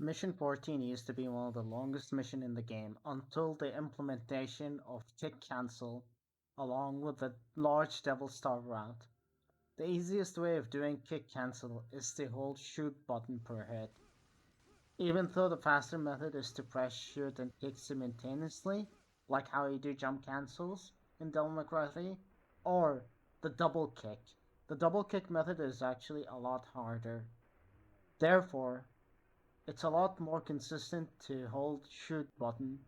Mission 14 used to be one of the longest missions in the game until the implementation of kick cancel along with the large Devil Star route. The easiest way of doing kick cancel is to hold shoot button per hit. Even though the faster method is to press shoot and kick simultaneously, like how you do jump cancels in Devil May Cry 3, or the double kick. The double kick method is actually a lot harder. Therefore, it's a lot more consistent to hold shoot button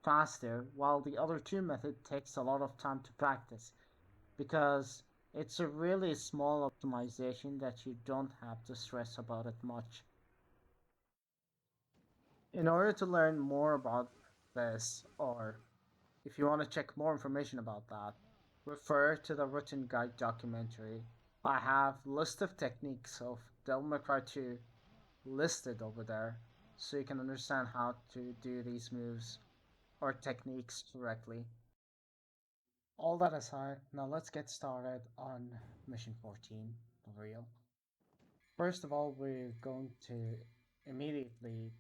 faster, while the other two method takes a lot of time to practice because it's a really small optimization that you don't have to stress about it much. In order to learn more about this, or if you want to check more information about that, refer to the written guide documentary. I have list of techniques of Devil May Cry 2 listed over there so you can understand how to do these moves or techniques correctly. All that aside, now let's get started on mission 14 for real. First of all, we're going to immediately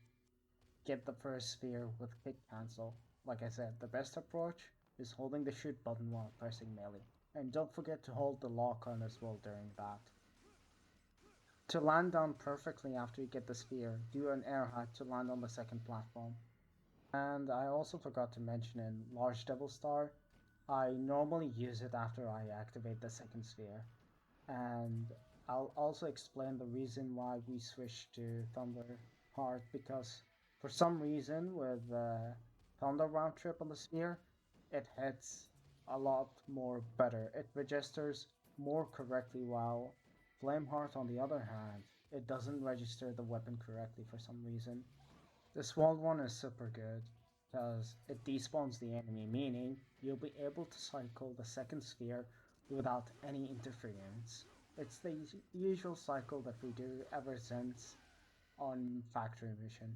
get the first sphere with kick cancel. Like I said, the best approach is holding the shoot button while pressing melee. And don't forget to hold the lock on as well during that. To land down perfectly after you get the sphere, do an air hack to land on the second platform. And I also forgot to mention in Large Devil Star, I normally use it after I activate the second sphere. And I'll also explain the reason why we switched to Thunder Heart because for some reason with the Thunder round trip on the sphere, it hits a lot more better. It registers more correctly while Flame Heart on the other hand, it doesn't register the weapon correctly for some reason. The Sword one is super good because it despawns the enemy, meaning you'll be able to cycle the second sphere without any interference. It's the usual cycle that we do ever since on Factory Mission.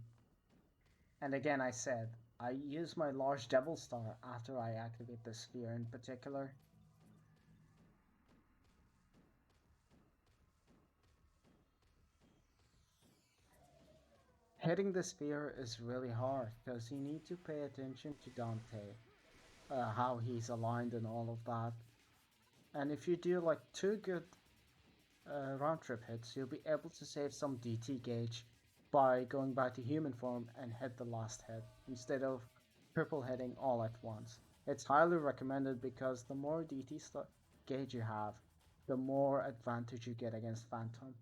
And again, I said, I use my large Devil Star after I activate the sphere in particular. Hitting the sphere is really hard because you need to pay attention to Dante, how he's aligned and all of that. And if you do like two good round trip hits, you'll be able to save some DT gauge by going back to human form and hit the last hit instead of triple hitting all at once. It's highly recommended because the more DT gauge you have, the more advantage you get against Phantom.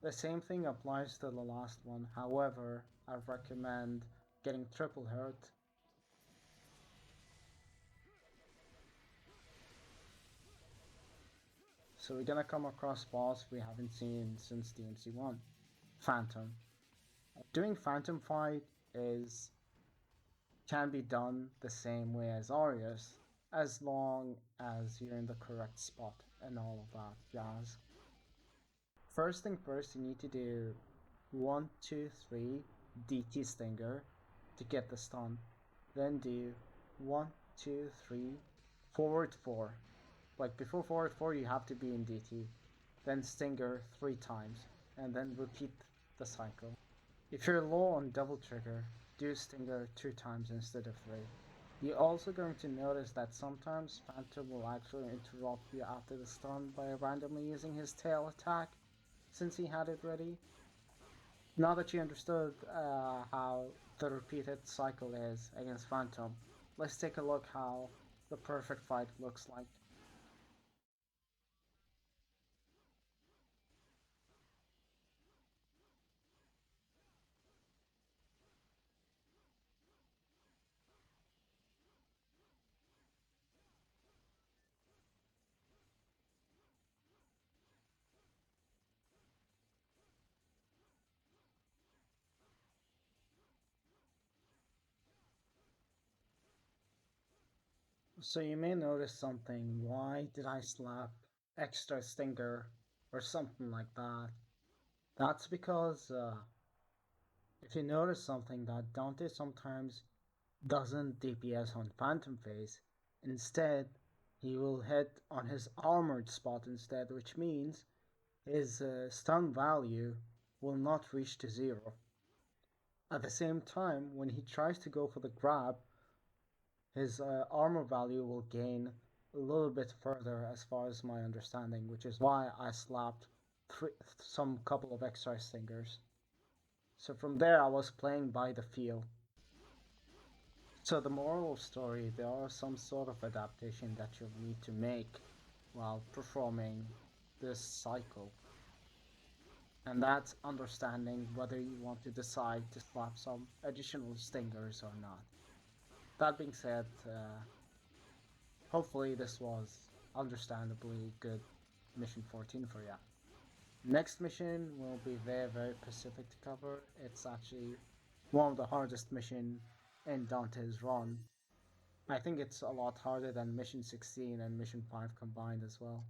The same thing applies to the last one, however, I recommend getting triple hurt. So we're gonna come across boss we haven't seen since DMC1, Phantom. Doing Phantom fight can be done the same way as Arius, as long as you're in the correct spot and all of that jazz. First thing first, you need to do 1, 2, 3 DT Stinger to get the stun. Then do 1, 2, 3 forward 4. Like before forward 4 you have to be in DT. Then Stinger 3 times. And then repeat the cycle. If you're low on double trigger, do Stinger 2 times instead of 3. You're also going to notice that sometimes Phantom will actually interrupt you after the stun by randomly using his tail attack since he had it ready. Now that you understood how the repeated cycle is against Phantom, let's take a look how the perfect fight looks like. So you may notice something, why did I slap extra stinger or something like that? That's because if you notice something that Dante sometimes doesn't DPS on Phantom Phase, instead he will hit on his armored spot instead, which means his stun value will not reach to zero. At the same time, when he tries to go for the grab, his armor value will gain a little bit further as far as my understanding, which is why I slapped some couple of extra stingers. So from there I was playing by the feel. So the moral of story, there are some sort of adaptation that you'll need to make while performing this cycle. And that's understanding whether you want to decide to slap some additional stingers or not. That being said, hopefully this was understandably good mission 14 for you. Next mission will be very specific to cover. It's actually one of the hardest mission in Dante's run. I think it's a lot harder than mission 16 and mission 5 combined as well.